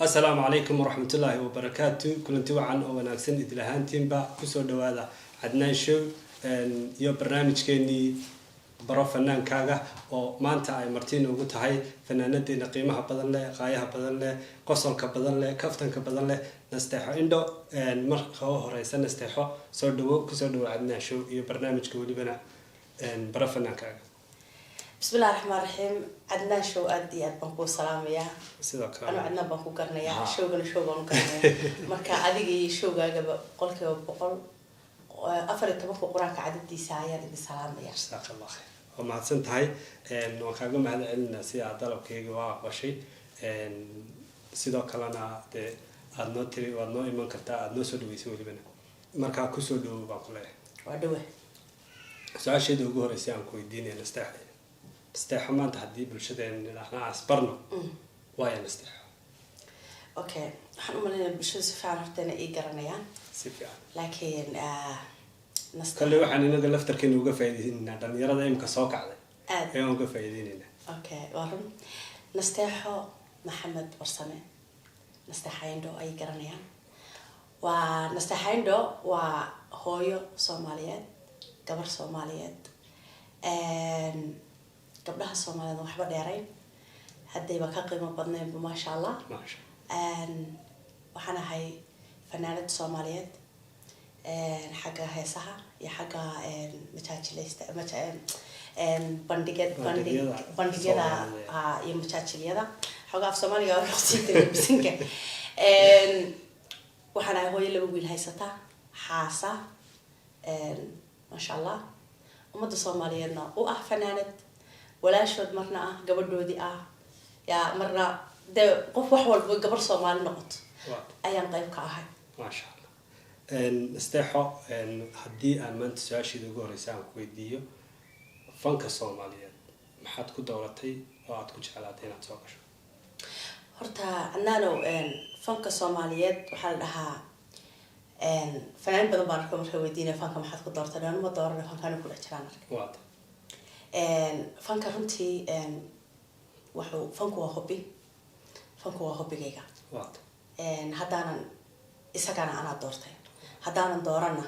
السلام عليكم ورحمة الله وبركاته. كلنتي وعن أو ناقصين إدلهان تيمبا كسر دوادا عدنا شو يو برنامج كني برا فنان كاجا أو ما أنت أي مرتين وقلت هاي فنانتي نقيمها بدل له قايها بدل له قصر كبدل له كفتن كبدل له نستحق عنده مرخو رئيس نستحق صار دو كسر دو عدنا شو يو برنامج كولي بنا برا فنان كاجا. بسم الله الرحمن الرحيم. عدنا شو أدي بنكو سلام يا أنا عدنا بنكو قرنا يا شو بنكو قرنا مركا عادي شو جا قولك بقول أفرد تبقى قرانك عددي ساعة دي سلام يا جزاك الله خير. ومع سنت هاي وكاجم هذا الناس عدالة كي جوا وشيء سيدا كلنا ده أدنى تري وأدنى إيمان كرتا أدنى سود ويسوي بنا مركا كسودو بقوله ودوه سؤال شيء ده جوه رسيان كوي ديني نستحي استحمام تحدي بالشدة إحنا عصبرنا ويا نستح. أوكي إحنا مالنا بشو سفعنا رتنا إيه قرنيا. سفعنا. لكن نستح. كل واحد نقول لفتر كنا وقف يدين ندم يرى دايم كساق عليه. يوم وقف يديننا. أوكي ورم نستحه محمد برسمة نستحين دو أي قرنيا ونستحين دو وهويو صوماليات قبر صوماليات قبلها الصوماليين وحبا ديرين هدي بكا قيمة بدنين ما شاء الله ما شاء الله وحنا هاي فنانة صوماليات حاجة هيسها يا حاجة متاجليست بندقية يا متاجلية حاجة في صوماليا ورخصية بسنكة وحنا هو اللي بقول هيستا حاسة ما شاء الله ومدة صوماليين فنانة ولا شود مرنا قبل دودي يا مرنا ده قف وحول قبل صومال نقط أيام طيب كاهي ما شاء الله استحق هدي أمانت ساشي دقور رسام كويديو فنك الصوماليات محد كدولتي أو عتكوش على تينا تسوقش هرتا أنانو فنك الصوماليات وحالها فنان بدن باركم الحويدين فنك محد كدولتي أنا ما دورنا فنكانو كل أجران واضح فنك runtii wuxuu fanku waa hobigayga haddaanan isagana anaa doortay haddaanan doorana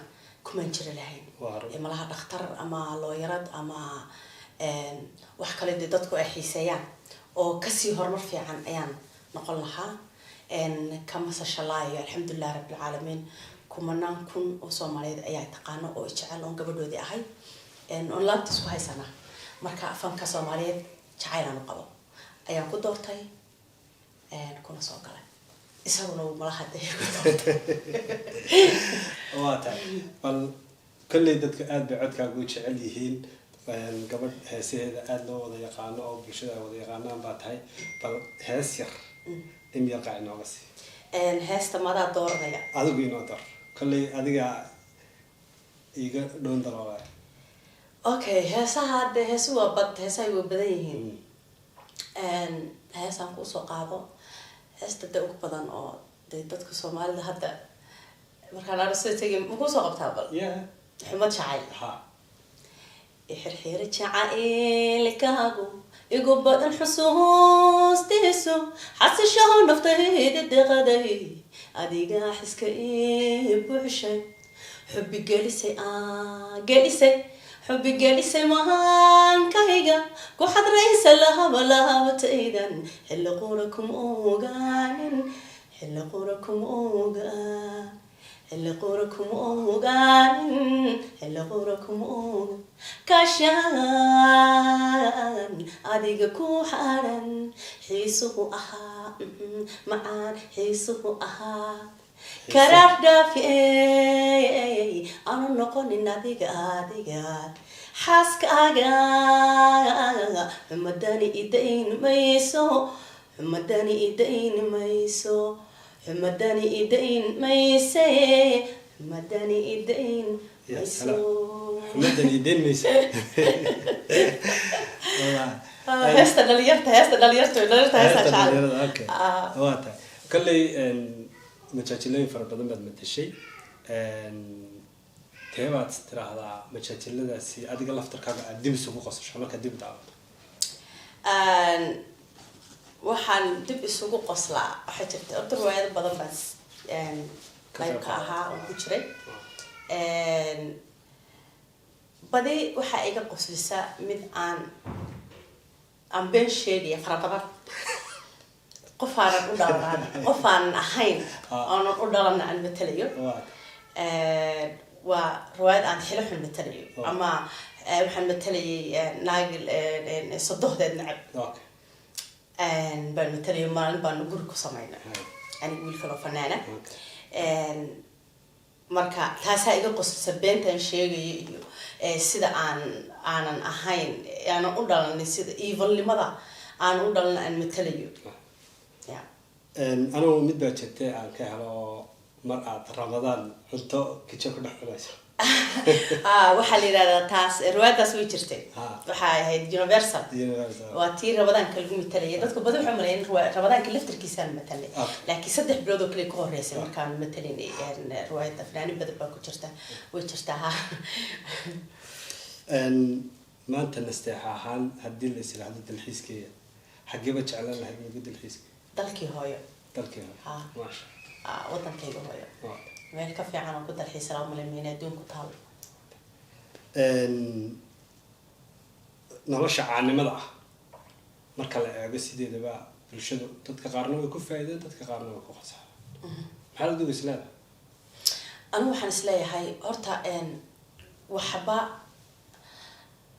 kuman jiri lahayn malaha dhakhtar ama looyarad ama wax kale dee dadku ay xiiseeyaan oo kasii horumar fiican ayaan noqon lahaa kama sashalaayo alxamdulilah rabbilcaalamiin kumanaan kun oo soomaaliyeed ayaa taqaano oo jecel oon gabadhoodii ahay oon laabta isku haysanaa marka fanka Soomaaliyeed jacayl qabo ayaan ku doortay kuna soo galay isaguna uu malaha waata bal kulli dadka aad bay codka ugu jecel yihiin gabadh heesaheeda aad loo wada yaqaano oo bulshada wada yaqaanaan baa tahay bal hees yar in yaqaan nooga si heesta mada dooranaya adigu inoo door kulli adiga iga dhoon daloola Okay, heesaha de heesu waa bad heesaha way badan yihiin heesaan ku soo qaado heesta de ugu badan oo dadka Soomaalida hadda markaan aragtay tagay ma ku soo qabtaa bal xumad jacayl xirxir jacayl kaagu igu badan xusuustiisu xasishaho naftayda deqaday adiga xiska buuxshay xubbi gelisay حبي جالس معان كهيجا كحد رئيس لها ولا وتأيدن حل قوركم أوجان حل قوركم أوجان حل قوركم أوجان حل قوركم أوجان كشان أديك كوحرن حيسه أها معان حيسه أها كرار دافي أنا نقول ناديك حاسك حمداني إيدين ميسو حمداني إيدين ميسو حمداني إيدين ميسي حمداني إيدين ميسو حمداني إيدين ميسو هسه دليرت هسه شعر اوكي واتا كلي مشاكلين فربدن بد متشي teebaad tiraahdaa majaajiladaasi adiga laftarkaaga aad dib isugu qosasho marka dib daawato waxaan dib isugu qoslaa waxa jirta ordo riwaayado badan baan qayb ka ahaa oo ku jiray badi waxa iga qoslisa mid aan been sheegaya fara badan qof aan u dhalan qof aan ahayn aan u dhalan aan matalayo waa riwaayad aan xilo xun matalayo ama waxaan matalayay naagil sadohdeed nacab baan matalayo maalin baan guri ku samaynay aniga wiil kale oo fanaana marka taasaa iga qoslisa beentaan sheegaya iyo sida aanan ahayn aanan u dhalanin sida evilnimada aan u dhalan aan matalayo anigu mid baa jirtay aan ka helo mar aad ramadaan cunto kijo ku dhex cunayso waxaa la yidhahdaa taas riwaayadaas way jirtay waxay ahayd universal waa tii ramadaanka lagu matalaya dadku badan waxay maleeyeen ramadaanka laftarkiisaan matalay laakiin 3 bilood oo kale ka horeysay markaan matalin riwaayada fanaanin badan baa ku jirta way jirtaa maanta nasteexa ahaan haddii la isiraahdo dalxiiskeeya xageeba jeclaan lahayd ugu dalxiiska dalkii hooyo maasha wadankayga hooyo meel ka fiican oo ku dalxiis la umaleeyay adduunku taal nolosha caanimada ah marka la eego sideedaba bulshada dadka qaarna way ku faa'iideen dadka qaarna way ku khasaaray maxaa la duubay islaada anu waxaan isleeyahay horta waxba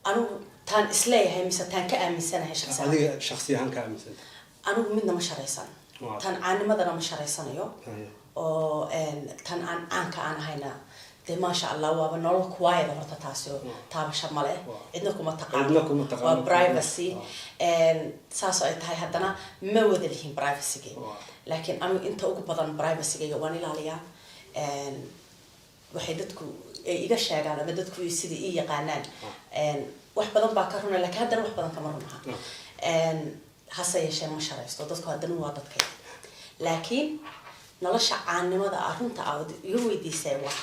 anu taan isleeyahay mise taan ka aaminsanahay shakhsiyan adiga shakhsiyan ka aaminsan anu midna ma sharaysan tan caanimadana ma sharaysanayo oo tan aanka aan hayna de ma sha Allah waaba nolol kuwaayada horta taasi oo taabasho male cidna kuma taqaano waa privacy saas ay tahay haddana ma wada lihin privacy laakiin anu inta ugu badan privacy-ga waan ilaaliyaa waxay dadku iga sheegaan ama dadku sidii ii yaqaanaan wax badan baa ka runaa laakiin haddana wax badan kama runaha hase yeeshee ma sharaysto dadku haddana waa dadkay laakiin nolosha caannimada runta aad iga weydiisay wax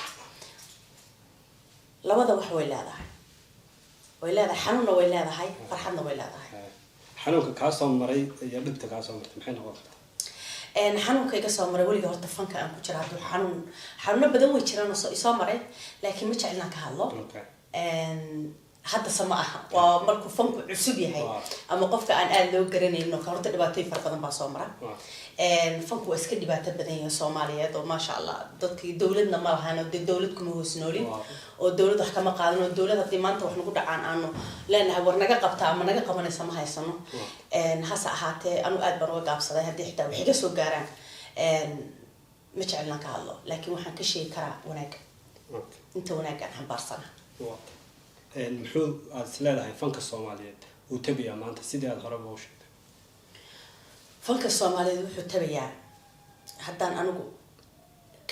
labada wax way leedahay xanuunna way leedahay farxadna way leedahay xanuunka ka soo maray iyo dhibta ka soo martay maxay noqon kartaa xanuunka iga soo maray waliga horta fanka aan ku jira haduu xanuuno badan way jiraan oo soo maray laakiin ma jeclaan ka hadlo hadda sama aha waa markuu fanku cusub yahay ama qofka aan aad loo garanayno horta dhibaatooyin fara badan baa soo mara fanku waa iska dhibaato badan yahay Soomaaliyeed oo ma sha Allah dadkii dawladna ma lahayn oo dawlad kuma hoos noolin oo dawlad wax kama qaadan oo dawlad hadii maanta wax nagu dhacaan aanu leenahay war naga qabta ama naga qabanaysa ma haysano hasa ahaatee anu aad baan uga gaabsaday hadii xitaa wax iga soo gaaraan ma jeclaan ka hadlo laakiin waxaan ka sheegi karaa wanaag inta wanaag aan xambaarsana muxuu aad isleedahay fanka Soomaaliyeed uu tabiyaa maanta sidii aad hore u sheegtay fanka Soomaaliyeed wuxuu tabiyaa haddaan anigu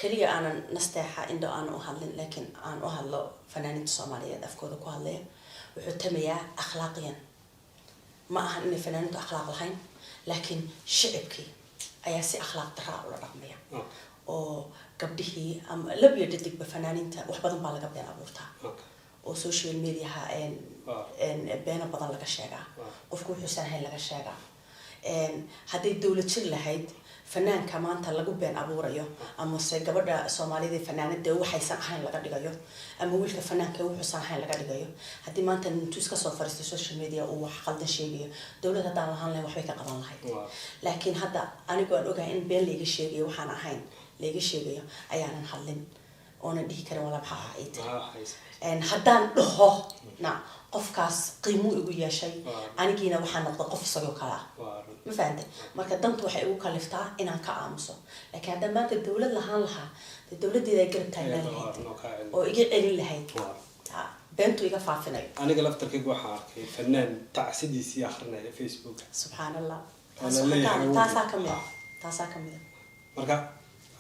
kaliya aanan nasteexa indho aan u hadlin laakiin aan u hadlo fanaaniinta Soomaaliyeed afkooda ku hadlaya wuxuu tabiyaa akhlaaqiyan ma aha in fanaaniintu akhlaaq lahayn laakiin shicibkii ayaa si akhlaaq daraa ula dhaqmaya oo gabdhihii ama lab iyo dhadigba fanaaniinta wax badan baa laga been abuurtaa oo social media beena badan laga sheegaa qofku wuxuu sanahay laga sheegaa hadday dawlad jir lahayd fanaanka maanta lagu been abuurayo ama se gabadha Soomaalida fanaanada waxaysan ahayn laga dhigayo ama wiilka fanaanka wuxuu ahayn laga dhigayo hadii maanta intuu iska soo fariisto social media oo wax qaldan sheegayo dawlad hadaan lahaan lahayn waxbay ka qaban lahayd laakiin hadda anigu aan ogahay in been laga sheegayo waxaan ahayn laga sheegayo ayaanan hadlin oona dhihi karin wala maxaa ay tahay haddaan dhaho na qofkaas qiimo igu yeeshay anigiina waxaan noqday qof isagoo kala ma fahamtay marka dantu waxay ugu kaliftaa inaan ka aamuso laakiin haddaan maanta dawlad lahaan lahaa dawladeeda garab taagnaan lahayd oo iga celin lahayd beentu iga faafinayo aniga laftarkayga waxaan arkay fanaan tacsidiisii akhrinaya Facebook subhanallah taasaa ka mid marka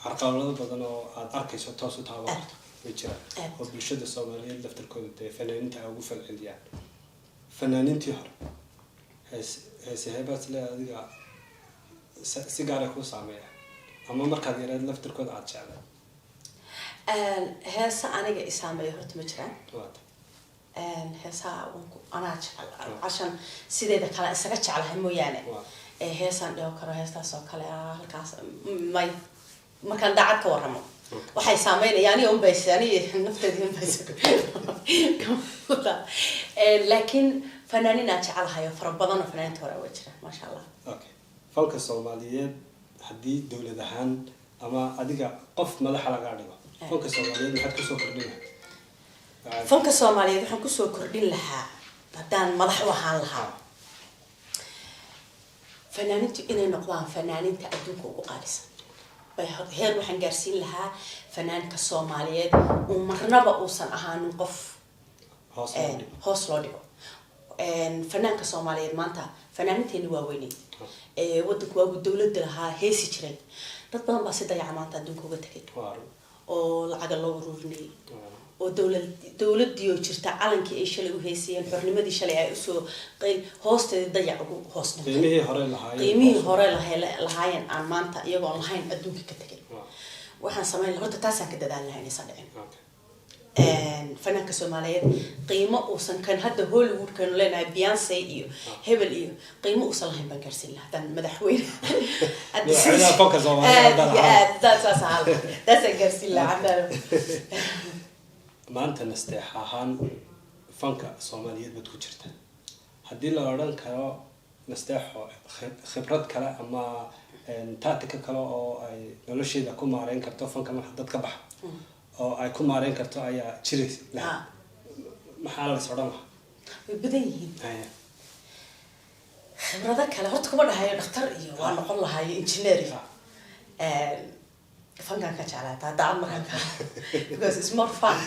carqalado badan oo aad arkayso toos u taabato way jiraan oo bulshada Soomaaliyeed laftarkooda fanaaniinta ugu falceliyaan fanaaniintii hore heesahabaas la adiga si gaar ah ku saameeya ama markaad yaraad laftarkooda aad jeclay heesa aniga isaameeyo horta ma jiraan heesa anaa jecel عشان sideeda kala isaga jeclahay mooyaane heesaan dhigo karo heestaas oo kale ah halkaas may markaan daacad ka warramo waxay saameynayaan aniga unbaysaani nafteedii unbaysa laakiin fanaaniin aan jecelahay oo fara badan oo fanaaniinta hore waa jira maasha allah. Okay, falka Soomaaliyeed haddii dawlad ahaan ama adiga qof madaxa laga dhigo falka Soomaaliyeed maxaad kusoo kordhin lahaa? Falka Soomaaliyeed waxaan kusoo kordhin lahaa haddaan madax u ahaan lahaa fanaaniintu inay noqdaan fanaaniinta adduunka ugu qaalisan. heer waxaan gaarsiin lahaa fanaanka Soomaaliyeed oo marnaba uusan ahaanin qof hoos loo dhigo. fanaanka Soomaaliyeed maanta fanaaniinteena waa weynay wadanku waa dawladda lahaa heesi jiray dad badan baa si dayaca maanta adduunka uga tagay oo lacag loo ururinay oo dawladii oo jirta calankii ay shalay u heesiyeen xornimadii shalay ay usoo hoosteeda dayac ugu hoosnay qiimihii hore lahaayeen aan maanta iyagoo lahayn adduunka ka tagay. waxaan sameyn horta taasaan ka dadaan lahaa inaysan dhicin. fanaanka Soomaaliyeed qiimo uusan kan hadda Hollywood kan leenahay Beyonce iyo hebel iyo qiimo uusan lahayn baan gaarsiin lahaa haddaan madaxweyne madaxweynaha fanka Soomaaliyeed that's gaarsiin lahaa. maanta nasteex ahaan fanka Soomaaliyeed bad ku jirta haddii la oran karo nasteexo khibrad kale ama tactic kale oo ay nolosheeda ku maareyn karto fanka marka dad ka bax oo ay ku maareyn karto ayaa jiray maxaa la soo dhamaa way badan yihiin khibrada kale horta kuma dhahayo dhakhtar iyo waa noqon lahayo engineer fankan ka jeclaata hadda marka because it's more fun.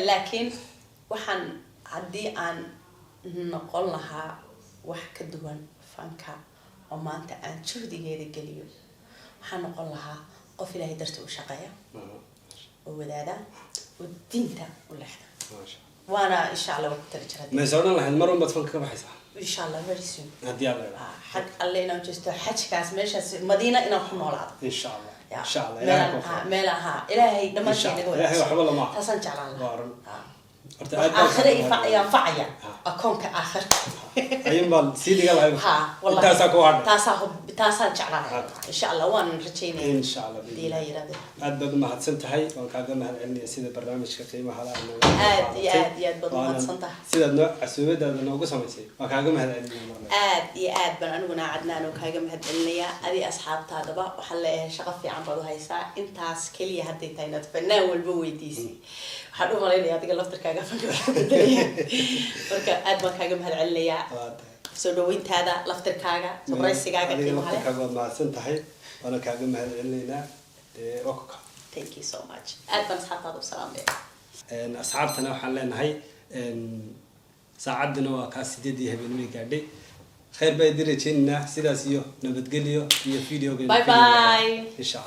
laakiin waxaan haddii aan noqon lahaa wax ka duwan fanka oo maanta aan juhdigeeda geliyo waxaan noqon lahaa qof ilaahay dartii u shaqeeya oo wadaada oo diinta u leexda وانا ان شاء الله وقت الجرد ما يسوون الله المره ما تفكر بحسها ان شاء الله very soon هدي الله حق الله انه جست حج كاس ماشي مدينه انه كنولاد ان شاء الله ان شاء الله ميلها الهي دمشق الهي وحب الله ما تسن جعل الله اخر ينفعيا اكونك اخر ايام بال سيدي قال ها والله تاسا جعلها ان شاء الله وان رجينا ان شاء الله دي لا يراد aad baad ma hadsantahay waan kaaga mahadcelinaya sida barnaamijka qiimaha la aad baad mahadsantahay sida casuubadaada noogu samaysay waan kaaga mahadcelinaya aad baan aniguna cadnaan oo kaaga mahadcelinaya adi asxaabtaadaba waxa la shaqo fiican baad u haysaa intaas kaliya haday tahay inaad fanaan walba weydiisay waxaan u malaynayaa adiga laftarkaaga fanka wax bedelaya marka aad baan kaaga mahadcelinaya soo dhaweyntaada laftarkaaga sabraysigaaga qiimaha leh kaaga mahadsantahay وانا كاغا مهدلينا اوكا thank you so much aad baan asxaabtaada u salaamay asxaabtana waxaan leenahay saacaduna waa ka 8 habeenimo gaadhay khayr bay dirajeenna sidaas iyo nabadgelyo iyo video bye bye insha Allah.